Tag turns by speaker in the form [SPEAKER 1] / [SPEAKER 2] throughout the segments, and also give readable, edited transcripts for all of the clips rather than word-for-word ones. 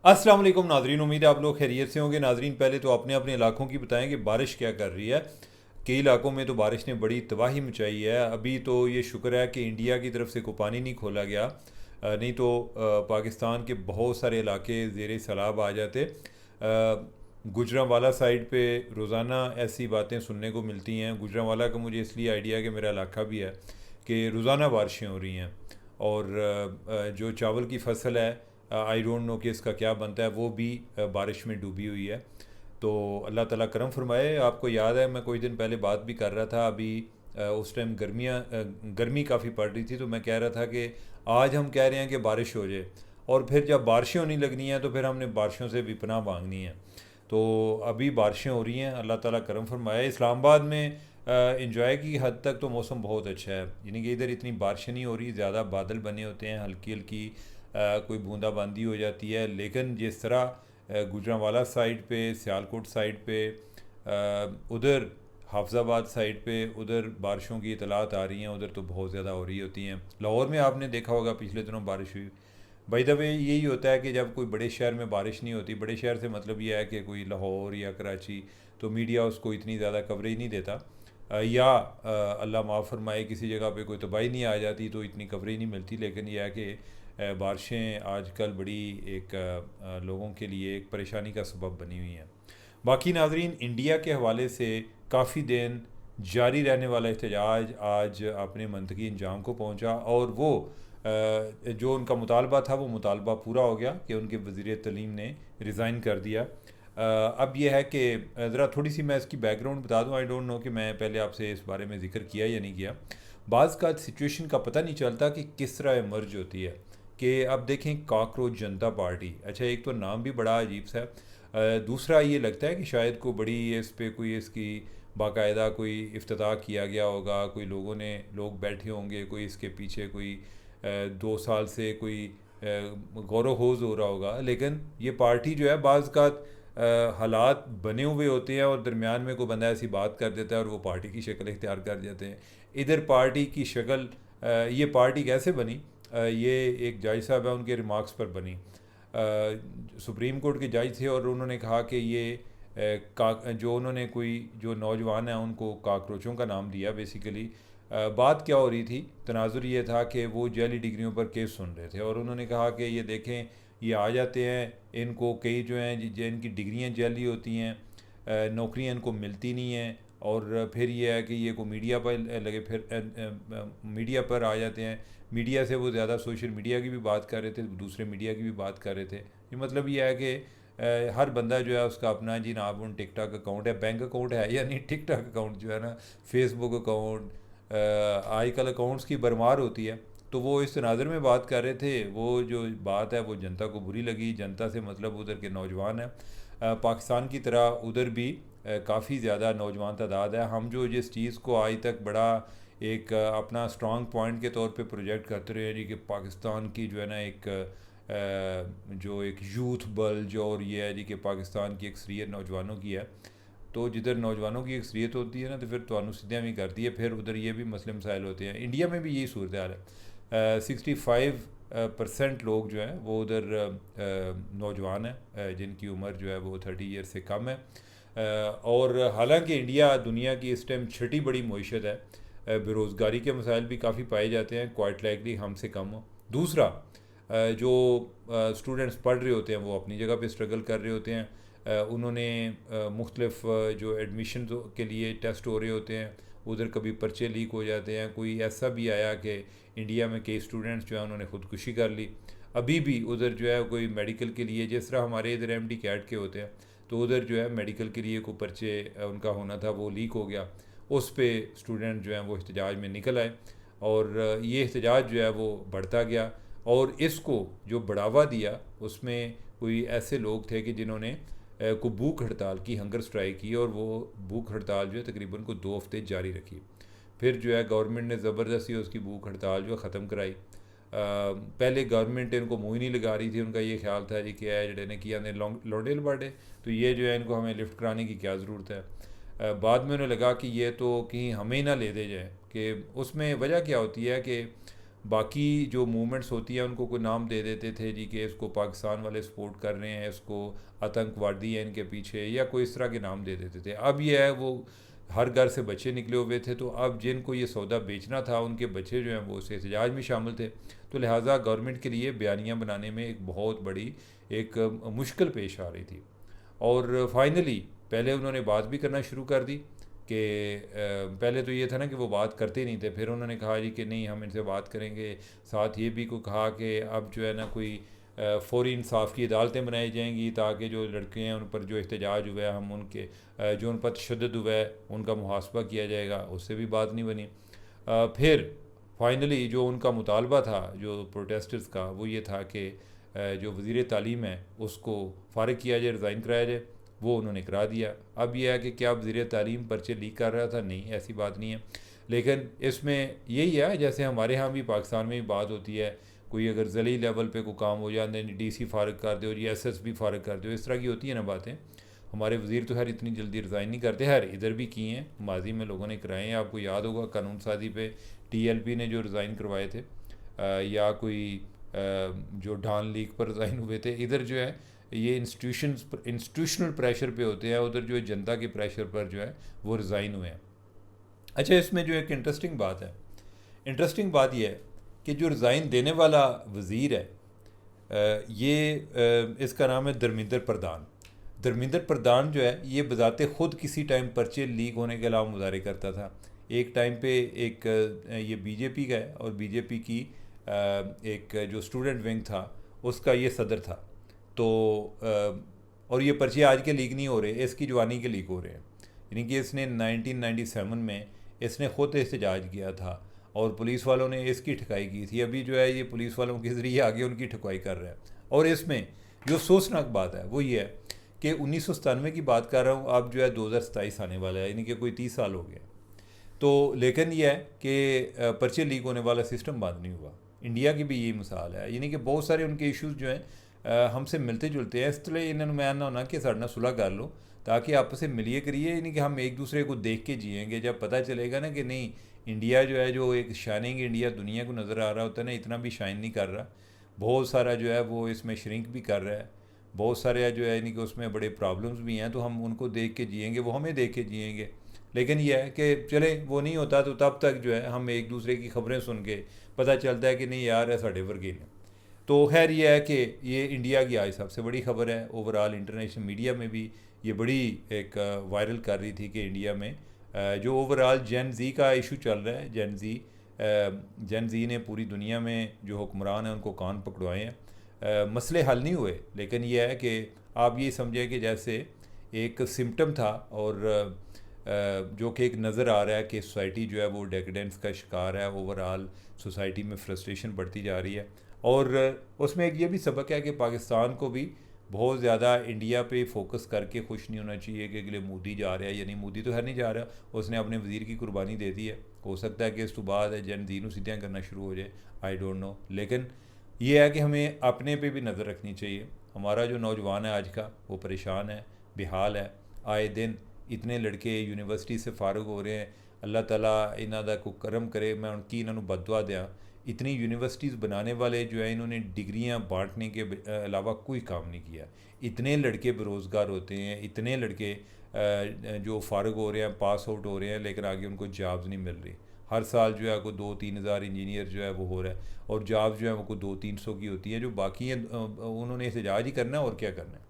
[SPEAKER 1] अस्सलाम वालेकुम नाजरीन, उम्मीद है आप लोग खैरियत से होंगे। नाजरीन, पहले तो अपने अपने इलाकों की बताएं कि बारिश क्या कर रही है। कई इलाकों में तो बारिश ने बड़ी तबाही मचाई है। अभी तो ये शुक्र है कि इंडिया की तरफ से कोई पानी नहीं खोला गया, नहीं तो पाकिस्तान के बहुत सारे इलाके ज़ेर सैलाब आ जाते। गुजरांवाला साइड पे रोज़ाना ऐसी बातें सुनने को मिलती हैं। गुजरांवाला का मुझे इसलिए आइडिया कि मेरा इलाका भी है कि रोज़ाना बारिशें हो रही हैं। और जो चावल की फसल है, आई डोंट नो कि इसका क्या बनता है, वो भी बारिश में डूबी हुई है। तो अल्लाह ताला करम फरमाए। आपको याद है मैं कुछ दिन पहले बात भी कर रहा था, अभी उस टाइम गर्मी काफ़ी पड़ रही थी, तो मैं कह रहा था कि आज हम कह रहे हैं कि बारिश हो जाए, और फिर जब बारिशें होने लगनी हैं तो फिर हमने बारिशों से भी पनाह मांगनी है। तो अभी बारिशें हो रही हैं, अल्लाह ताला करम फरमाए। इस्लामाबाद में इंजॉय की हद तक तो मौसम बहुत अच्छा है, यानी कि इधर इतनी बारिशें नहीं हो रही, ज़्यादा बादल बने होते हैं, हल्की हल्की कोई बूंदाबांदी हो जाती है। लेकिन जिस तरह गुजरांवाला साइड पे, सियालकोट साइड पे, उधर हाफजाबाद साइड पे उधर बारिशों की इतलात आ रही हैं, उधर तो बहुत ज़्यादा हो रही होती हैं। लाहौर में आपने देखा होगा पिछले दिनों बारिश हुई। बाय द वे यही होता है कि जब कोई बड़े शहर में बारिश नहीं होती, बड़े शहर से मतलब ये है कि कोई लाहौर या कराची, तो मीडिया उसको इतनी ज़्यादा कवरेज नहीं देता। या अल्लाह माफ़ फरमाए किसी जगह पे कोई तबाही नहीं आ जाती तो इतनी कवरेज नहीं मिलती। लेकिन यह है कि बारिशें आजकल बड़ी एक लोगों के लिए एक परेशानी का सबब बनी हुई हैं। बाकी नाजरीन, इंडिया के हवाले से काफ़ी दिन जारी रहने वाला एहतजाज आज अपने मंतकी अंजाम को पहुंचा, और वो जो उनका मुतालबा था वो मुतालबा पूरा हो गया कि उनके वज़ीर तलीम ने रिज़ाइन कर दिया। अब यह है कि ज़रा थोड़ी सी मैं इसकी बैकग्राउंड बता दूं। आई डोंट नो कि मैं पहले आपसे इस बारे में ज़िक्र किया या नहीं किया। बाज़ का सिचुएशन का पता नहीं चलता कि किस तरह इमर्ज होती है। कि अब देखें, कॉकरोच जनता पार्टी, अच्छा एक तो नाम भी बड़ा अजीब सा है। दूसरा ये लगता है कि शायद को बड़ी इस पे कोई इसकी बाकायदा कोई इफ्तिताह किया गया होगा, कोई लोग बैठे होंगे, कोई इसके पीछे कोई 2 साल से कोई गौर वखोज हो रहा होगा। लेकिन ये पार्टी जो है, बाज़ का हालात बने हुए होते हैं और दरमियान में कोई बंदा ऐसी बात कर देता है और वो पार्टी की शक्ल इख्तियार कर जाते हैं। इधर पार्टी की शक्ल, ये पार्टी कैसे बनी, ये एक जज साहब है उनके रिमार्क्स पर बनी। सुप्रीम कोर्ट के जज थे और उन्होंने कहा कि ये जो उन्होंने कोई जो नौजवान हैं उनको काकरोचों का नाम दिया बेसिकली। बात क्या हो रही थी, तनाजुर ये था कि वो जैली डिग्रियों पर केस सुन रहे थे और उन्होंने कहा कि ये देखें, ये आ जाते हैं, इनको कई जो हैं जिनकी डिग्रियां जैली होती हैं, नौकरियां इनको मिलती नहीं हैं, और फिर ये है कि ये को मीडिया पर लगे, फिर मीडिया पर आ जाते हैं। मीडिया से वो ज़्यादा सोशल मीडिया की भी बात कर रहे थे, दूसरे मीडिया की भी बात कर रहे थे। ये मतलब ये है कि हर बंदा जो है उसका अपना, जी ना, उन टिकटॉक अकाउंट है, बैंक अकाउंट है या नहीं, टिकटॉक अकाउंट जो है ना, फेसबुक अकाउंट, आजकल अकाउंट्स की भरमार होती है। तो वो इस तनाज़र में बात कर रहे थे। वो जो बात है वो जनता को बुरी लगी। जनता से मतलब उधर के नौजवान हैं। पाकिस्तान की तरह उधर भी काफ़ी ज़्यादा नौजवान तादाद है। हम जो जिस चीज़ को आज तक बड़ा एक अपना स्ट्रॉन्ग पॉइंट के तौर पे प्रोजेक्ट करते रहे जी, कि पाकिस्तान की जो है ना एक जो एक यूथ बल्ज, और ये है जी कि पाकिस्तान की अक्सरियत नौजवानों की है। तो जिधर नौजवानों की अक्सरियत होती है ना, तो फिर तो सीधियाँ भी करती है, फिर उधर ये भी मसले मसाइल होते हैं। इंडिया में भी यही सूरत हाल है। 65% लोग जो हैं वो उधर नौजवान हैं, जिनकी उम्र जो है वो 30 ईयर से कम है। और हालांकि इंडिया दुनिया की इस टाइम छठी बड़ी मीशत है, बेरोज़गारी के मसाइल भी काफ़ी पाए जाते हैं, क्वाइट लाइकली हमसे कम हो। दूसरा, जो स्टूडेंट्स पढ़ रहे होते हैं वो अपनी जगह पे स्ट्रगल कर रहे होते हैं। उन्होंने मुख्तलिफ जो एडमिशन के लिए टेस्ट हो रहे होते हैं, उधर कभी पर्चे लीक हो जाते हैं। कोई ऐसा भी आया कि इंडिया में कई स्टूडेंट्स जो हैं उन्होंने ख़ुदकुशी कर ली। अभी भी उधर जो है कोई मेडिकल के लिए, जिस तरह हमारे इधर एमडी कैट के होते हैं, तो उधर जो है मेडिकल के लिए कोई पर्चे उनका होना था, वो लीक हो गया। उस पर स्टूडेंट जो हैं वो एहतजाज में निकल आए, और ये एहतजाज जो है वो बढ़ता गया। और इसको जो बढ़ावा दिया उसमें कोई ऐसे लोग थे कि जिन्होंने को भूख हड़ताल की, हंगर स्ट्राइक की, और वो भूख हड़ताल जो है तकरीबन को 2 हफ्ते जारी रखी। फिर जो है गवर्नमेंट ने ज़बरदस्ती उसकी भूख हड़ताल जो है ख़त्म कराई। पहले गवर्नमेंट इनको मुँह ही नहीं लगा रही थी। उनका ये ख्याल था जी क्या है जड़े ने किया ने लौंडे लबाडे, तो ये जो है इनको हमें लिफ्ट कराने की क्या ज़रूरत है। बाद में उन्हें लगा कि ये तो कहीं हमें ही ना ले दे जाए। कि उसमें वजह क्या होती है कि बाकी जो मूवमेंट्स होती हैं उनको कोई नाम दे देते थे जी कि इसको पाकिस्तान वाले सपोर्ट कर रहे हैं, इसको आतंकवादी है इनके पीछे, या कोई इस तरह के नाम दे देते थे। अब यह है वो हर घर से बच्चे निकले हुए थे, तो अब जिनको ये सौदा बेचना था उनके बच्चे जो हैं वो उस एहतजाज में शामिल थे। तो लिहाजा गवर्नमेंट के लिए बयानियाँ बनाने में एक बहुत बड़ी एक मुश्किल पेश आ रही थी। और फाइनली पहले उन्होंने बात भी करना शुरू कर दी कि पहले तो ये था ना कि वो बात करते ही नहीं थे, फिर उन्होंने कहा जी कि नहीं हम इनसे बात करेंगे। साथ ये भी को कहा कि अब जो है ना कोई फौरी इंसाफ की अदालतें बनाई जाएंगी ताकि जो लड़के हैं उन पर जो एहतजाज हुआ है हम उनके जो उन पर तशद्दुद हुआ है उनका मुहासबा किया जाएगा, उससे भी बात नहीं बनी। फिर फाइनली जो उनका मुतालबा था जो प्रोटेस्टर्स का वो ये था कि जो वज़ीर तालीम है उसको फ़ारिग किया जाए, रिज़ाइन कराया जाए। वो उन्होंने करा दिया। अब यह है कि क्या वज़ीर तालीम पर्चे लीक कर रहा था? नहीं, ऐसी बात नहीं है। लेकिन इसमें यही है जैसे हमारे यहाँ भी पाकिस्तान में भी बात होती है, कोई अगर ज़ली लेवल पे कोई काम हो जाए DC फ़ारिग कर दो या SSB फ़ारिग कर दो, इस तरह की होती है ना बातें। हमारे वज़ीर तो खैर इतनी जल्दी रिज़ाइन नहीं करते, खैर इधर भी किए हैं, माजी में लोगों ने कराए हैं। आपको याद होगा कानून साजी पे TLP ने जो रिज़ाइन करवाए थे, या कोई जो डान लीग पर रिज़ाइन हुए थे। इधर जो है ये इंस्टीट्यूशनल प्रेशर पे होते हैं, उधर जो है जनता के प्रेशर पर जो है वो रिज़ाइन हुए हैं। अच्छा, इसमें जो एक इंटरेस्टिंग बात है, इंटरेस्टिंग बात यह है कि जो रिज़ाइन देने वाला वज़ीर है इसका नाम है धर्मेंद्र प्रधान। धर्मेंद्र प्रधान जो है ये बजाते ख़ुद किसी टाइम पर्चे लीक होने के अलावा मुजाहरे करता था। एक टाइम पे एक ये बीजेपी का है और बीजेपी की एक जो स्टूडेंट विंग था उसका ये सदर था। तो और ये पर्चे आज के लीक नहीं हो रहे, इसकी जवानी के लीक हो रहे हैं। यानी कि इसने 1997 में इसने ख़ुद एहतजाज किया था और पुलिस वालों ने इसकी ठुकाई की थी। अभी जो है ये पुलिस वालों के ज़रिए आगे उनकी ठुकाई कर रहा है। और इसमें जो अफसोसनाक बात है वो ये है कि 1997 की बात कर रहा हूँ, अब जो है 2027 आने वाला है, यानी कि कोई 30 साल हो गया। तो लेकिन यह है कि पर्चे लीक होने वाला सिस्टम बंद नहीं हुआ। इंडिया की भी यही मिसाल है, यानी कि बहुत सारे उनके इश्यूज़ जो हैं हमसे मिलते जुलते हैं। इसलिए इन्होंने मैं ना होना कि साढ़े नाल सुलह कर लो ताकि आपस में मिलिए करिए, यानी कि हम एक दूसरे को देख के जिएंगे। जब पता चलेगा ना कि नहीं इंडिया जो है जो एक शाइनिंग इंडिया दुनिया को नज़र आ रहा होता है ना, इतना भी शाइन नहीं कर रहा, बहुत सारा जो है वो इसमें श्रिंक भी कर रहा है, बहुत सारे जो है यानी कि उसमें बड़े प्रॉब्लम्स भी हैं। तो हम उनको देख के जिएंगे, वो हमें देख के जिएंगे। लेकिन यह है कि चले वो नहीं होता तो तब तक जो है हम एक दूसरे की खबरें सुन के पता चलता है कि नहीं यार है साढ़े वर्गे ने। तो खैर यह है कि ये इंडिया की आज सबसे बड़ी खबर है। ओवरऑल इंटरनेशनल मीडिया में भी ये बड़ी एक वायरल कर रही थी कि इंडिया में जो ओवरऑल जेन ज़ी का इशू चल रहा है, जेन ज़ी ने पूरी दुनिया में जो हुक्मरान हैं उनको कान पकड़वाए हैं। मसले हल नहीं हुए, लेकिन यह है कि आप ये समझें कि जैसे एक सिम्टम था और जो कि एक नज़र आ रहा है कि सोसाइटी जो है वो डेकेडेंस का शिकार है। ओवरऑल सोसाइटी में फ्रस्ट्रेशन बढ़ती जा रही है। और उसमें एक ये भी सबक है कि पाकिस्तान को भी बहुत ज़्यादा इंडिया पे फोकस करके खुश नहीं होना चाहिए कि अगले मोदी जा रहा है या नहीं। मोदी तो है नहीं जा रहा, उसने अपने वज़ीर की कुर्बानी दे दी है। हो सकता है कि इस तो बाद जेन ज़ी नूं सीधियां करना शुरू हो जाए, आई डोंट नो। लेकिन ये है कि हमें अपने पे भी नज़र रखनी चाहिए। हमारा जो नौजवान है आज का वो परेशान है, बेहाल है। आए दिन इतने लड़के यूनिवर्सिटी से फारग हो रहे हैं। अल्लाह ताला इन्हां दा को करम करे, मैं उनकी इन्हों बददुआ दें। इतनी यूनिवर्सिटीज़ बनाने वाले जो है इन्होंने डिग्रियां बांटने के अलावा कोई काम नहीं किया। इतने लड़के बेरोज़गार होते हैं, इतने लड़के जो फारग हो रहे हैं, पास आउट हो रहे हैं, लेकिन आगे उनको जॉब्स नहीं मिल रही। हर साल जो है कोई 2-3 हज़ार इंजीनियर जो है वो हो रहा है और जॉब्स जो है वो कोई 200-300 की होती है। जो बाकी हैं उन्होंने एहतजाज ही करना है और क्या करना है।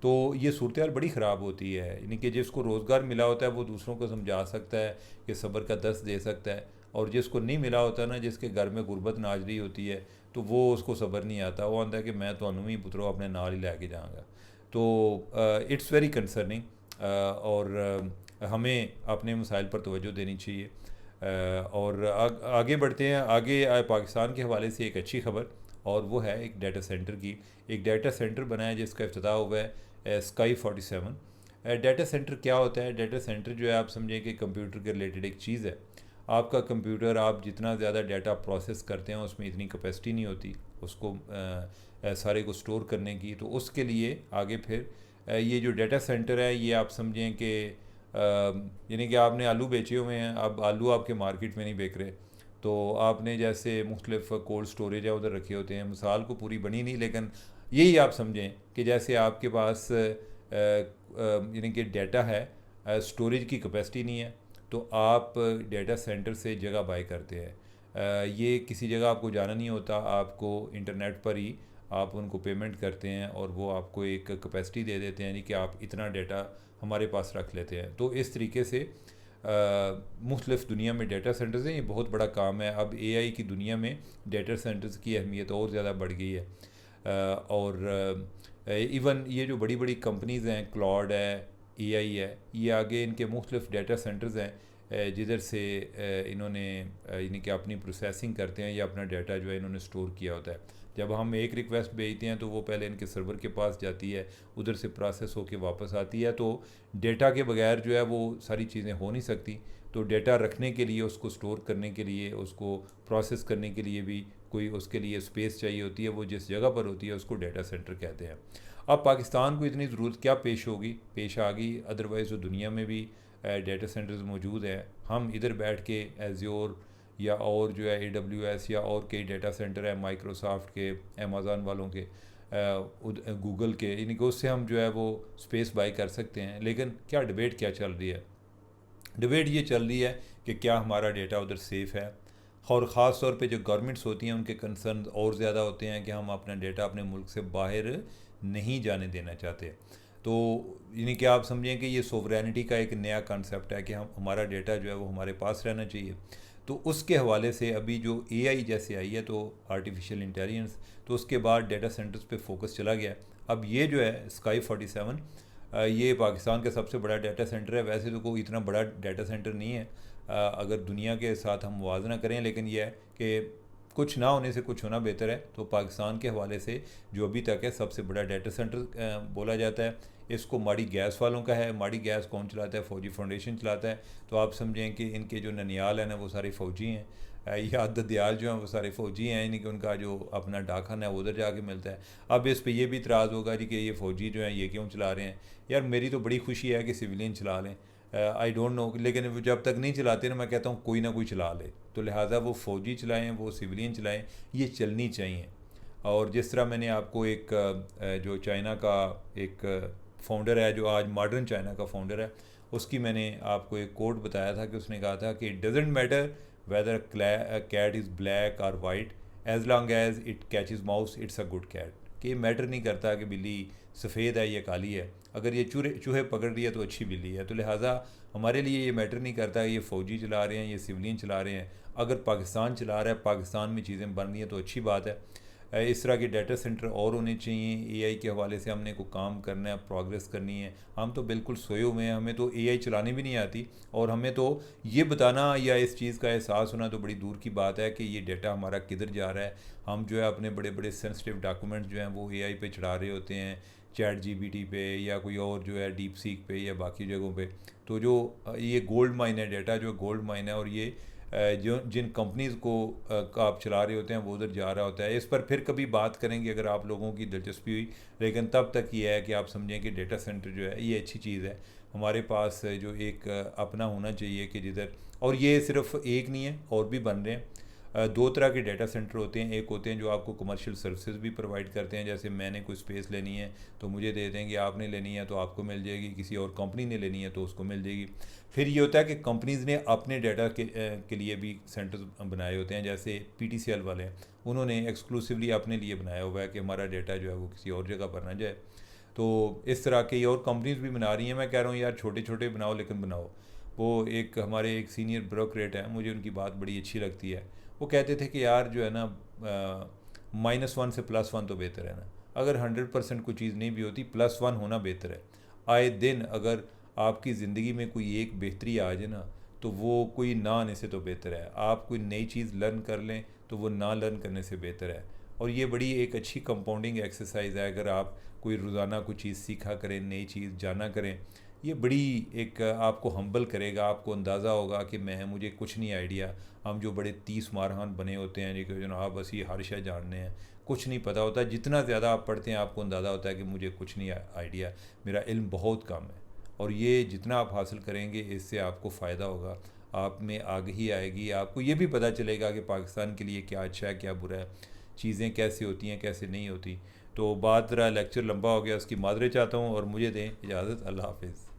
[SPEAKER 1] तो ये सूरत हाल बड़ी ख़राब होती है। यानी कि जिसको रोज़गार मिला होता है वो दूसरों को समझा सकता है कि सब्र का दर्स दे सकता है, और जिसको नहीं मिला होता ना, जिसके घर में गुरबत नाज रही होती है, तो वो उसको सब्र नहीं आता। वो आंदा है कि मैं तो भी पुत्रो अपने नाल ही लैके जाऊँगा। तो इट्स वेरी कंसर्निंग। और हमें अपने मसाइल पर तवज्जो देनी चाहिए। और आगे बढ़ते हैं। आगे पाकिस्तान के हवाले से एक अच्छी खबर, और वो है एक डाटा सेंटर की। एक डाटा सेंटर बना है जिसका इफ्तिताह हुआ है स्काई 47। डाटा सेंटर क्या होता है? डाटा सेंटर जो है आप समझें कि कंप्यूटर के रिलेटेड एक चीज़ है। आपका कंप्यूटर आप जितना ज़्यादा डाटा प्रोसेस करते हैं उसमें इतनी कैपेसिटी नहीं होती उसको सारे को स्टोर करने की। तो उसके लिए आगे फिर ये जो डाटा सेंटर है ये आप समझें कि यानी कि आपने आलू बेचे हुए हैं, अब आलू आपके मार्केट में नहीं बिक रहे, तो आपने जैसे मुख्तलिफ कोल्ड स्टोरेज है उधर रखे होते हैं, मिसाल को पूरी बनी नहीं, लेकिन यही आप समझें कि जैसे आपके पास यानी कि डाटा है, स्टोरेज की कैपेसिटी नहीं है, तो आप डाटा सेंटर से जगह बाय करते हैं। ये किसी जगह आपको जाना नहीं होता, आपको इंटरनेट पर ही आप उनको पेमेंट करते हैं और वो आपको एक कैपेसिटी दे देते हैं, यानी कि आप इतना डाटा हमारे पास रख लेते हैं। तो इस तरीके से मुख्तलिफ़ दुनिया में डाटा सेंटर्स हैं, ये बहुत बड़ा काम है। अब एआई की दुनिया में डाटा सेंटर्स की अहमियत और ज़्यादा बढ़ गई है। और इवन ये जो बड़ी बड़ी कंपनीज़ हैं, क्लाउड है, एआई है, ये आगे इनके मुख्तलिफ़ डाटा सेंटर्स हैं जिधर से इन्होंने यानी कि अपनी प्रोसेसिंग करते हैं या अपना डाटा जो है इन्होंने स्टोर किया होता है। जब हम एक रिक्वेस्ट भेजते हैं तो वो पहले इनके सर्वर के पास जाती है, उधर से प्रोसेस होके वापस आती है। तो डेटा के बगैर जो है वो सारी चीज़ें हो नहीं सकती। तो डेटा रखने के लिए, उसको स्टोर करने के लिए, उसको प्रोसेस करने के लिए भी कोई उसके लिए स्पेस चाहिए होती है। वो जिस जगह पर होती है उसको डाटा सेंटर कहते हैं। अब पाकिस्तान को इतनी ज़रूरत क्या पेश आ गई, अदरवाइज़ तो दुनिया में भी डाटा सेंटर्स मौजूद हैं। हम इधर बैठ के एज़्योर या और जो है AWS या और कई डाटा सेंटर है, माइक्रोसॉफ्ट के, अमेज़न वालों के, गूगल के, यानी कि उससे हम जो है वो स्पेस बाई कर सकते हैं। लेकिन क्या डिबेट क्या चल रही है? डिबेट ये चल रही है कि क्या हमारा डेटा उधर सेफ़ है, और ख़ास तौर पे जो गवर्नमेंट्स होती हैं उनके कंसर्न और ज़्यादा होते हैं कि हम अपना डेटा अपने मुल्क से बाहर नहीं जाने देना चाहते। तो यानी कि आप समझें कि ये सोवरेनिटी का एक नया कंसेप्ट है कि हम हमारा डेटा जो है वो हमारे पास रहना चाहिए। तो उसके हवाले से अभी जो एआई जैसे आई है, तो आर्टिफिशियल इंटेलिजेंस, तो उसके बाद डाटा सेंटर्स पे फोकस चला गया। अब ये जो है स्काई 47, ये पाकिस्तान का सबसे बड़ा डाटा सेंटर है। वैसे तो कोई इतना बड़ा डाटा सेंटर नहीं है अगर दुनिया के साथ हम मुवाजना करें, लेकिन यह है कि कुछ ना होने से कुछ होना बेहतर है। तो पाकिस्तान के हवाले से जो अभी तक है सबसे बड़ा डाटा सेंटर बोला जाता है। इसको माड़ी गैस वालों का है। माड़ी गैस कौन चलाता है? फौजी फाउंडेशन चलाता है। तो आप समझें कि इनके जो ननियाल हैं ना वो सारे फ़ौजी हैं, या ददियाल जो हैं वो सारे फ़ौजी हैं, यानी कि उनका जो अपना डाकन है वो उधर जाके मिलता है। अब इस पे ये भी इतराज़ होगा जी कि ये फ़ौजी जो हैं ये क्यों चला रहे हैं। यार मेरी तो बड़ी खुशी है कि सिविलियन चला लें, आई डोंट नो, लेकिन जब तक नहीं चलाते ना, मैं कहता हूँ कोई ना कोई चला ले। तो लिहाजा वो फ़ौजी चलाएँ, वो सिविलियन चलाएँ, ये चलनी चाहिए। और जिस तरह मैंने आपको एक जो चाइना का एक फाउंडर है, जो आज मॉडर्न चाइना का फाउंडर है, उसकी मैंने आपको एक कोट बताया था कि उसने कहा था कि it doesn't matter whether cat is black और white, as long as it catches mouse it's a good cat. कि ये मैटर नहीं करता कि बिल्ली सफ़ेद है या काली है, अगर ये चूहे पकड़ रही है तो अच्छी बिल्ली है। तो लिहाजा हमारे लिए ये मैटर नहीं करता ये फ़ौजी चला रहे हैं, ये सिविलियन चला रहे हैं। अगर पाकिस्तान चला रहा है, पाकिस्तान में चीज़ें बन रही हैं तो अच्छी बात है। इस तरह के डाटा सेंटर और होने चाहिए। एआई के हवाले से हमने को काम करना है, प्रोग्रेस करनी है। हम तो बिल्कुल सोए हुए हैं, हमें तो एआई चलानी भी नहीं आती, और हमें तो ये बताना या इस चीज़ का एहसास होना तो बड़ी दूर की बात है कि ये डाटा हमारा किधर जा रहा है। हम जो है अपने बड़े बड़े सेंसिटिव डॉक्यूमेंट्स जो हैं वो एआई पे चढ़ा रहे होते हैं, चैट जीपीटी पे या कोई और जो है डीप सीक पे या बाकी जगहों पे। तो जो ये गोल्ड माइन है, डाटा जो गोल्ड माइन है, और ये जो जिन कंपनीज़ को का आप चला रहे होते हैं वो उधर जा रहा होता है। इस पर फिर कभी बात करेंगे अगर आप लोगों की दिलचस्पी हुई, लेकिन तब तक ये है कि आप समझें कि डाटा सेंटर जो है ये अच्छी चीज़ है। हमारे पास जो एक अपना होना चाहिए कि जिधर, और ये सिर्फ एक नहीं है, और भी बन रहे हैं। दो तरह के डाटा सेंटर होते हैं। एक होते हैं जो आपको कमर्शियल सर्विसेज भी प्रोवाइड करते हैं, जैसे मैंने कोई स्पेस लेनी है तो मुझे दे देंगे, आपने लेनी है तो आपको मिल जाएगी, किसी और कंपनी ने लेनी है तो उसको मिल जाएगी। फिर ये होता है कि कंपनीज़ ने अपने डाटा के लिए भी सेंटर्स बनाए होते हैं, जैसे PTCL वाले हैं, उन्होंने एक्सक्लूसिवली अपने लिए बनाया हुआ है कि हमारा डाटा जो है वो किसी और जगह पर ना जाए। तो इस तरह के और कंपनीज़ भी बना रही हैं। मैं कह रहा हूँ यार छोटे छोटे बनाओ, लेकिन बनाओ। वो एक हमारे एक सीनियर ब्यूरोक्रेट है, मुझे उनकी बात बड़ी अच्छी लगती है। वो कहते थे कि यार जो है ना, -1 से +1 तो बेहतर है ना। अगर 100% कोई चीज़ नहीं भी होती, +1 होना बेहतर है। आए दिन अगर आपकी ज़िंदगी में कोई एक बेहतरी आ जाए ना, तो वो कोई ना आने से तो बेहतर है। आप कोई नई चीज़ लर्न कर लें तो वो ना लर्न करने से बेहतर है। और ये बड़ी एक अच्छी कंपाउंडिंग एक्सरसाइज है। अगर आप कोई रोज़ाना कोई चीज़ सीखा करें, नई चीज़ जाना करें, ये बड़ी एक आपको हम्बल करेगा। आपको अंदाज़ा होगा कि मुझे कुछ नहीं आइडिया। हम जो बड़े 30 मारहान बने होते हैं जो जनाब बस ये हर शय जानने हैं, कुछ नहीं पता होता। जितना ज़्यादा आप पढ़ते हैं आपको अंदाज़ा होता है कि मुझे कुछ नहीं आइडिया, मेरा इल्म बहुत कम है। और ये जितना आप हासिल करेंगे इससे आपको फ़ायदा होगा। आप में आगही आएगी, आपको ये भी पता चलेगा कि पाकिस्तान के लिए क्या अच्छा है क्या बुरा है, चीज़ें कैसे होती हैं कैसे नहीं होती। तो बात रहा, लेक्चर लंबा हो गया, उसकी मादरे चाहता हूँ और मुझे दें इजाज़त। अल्लाह हाफिज़।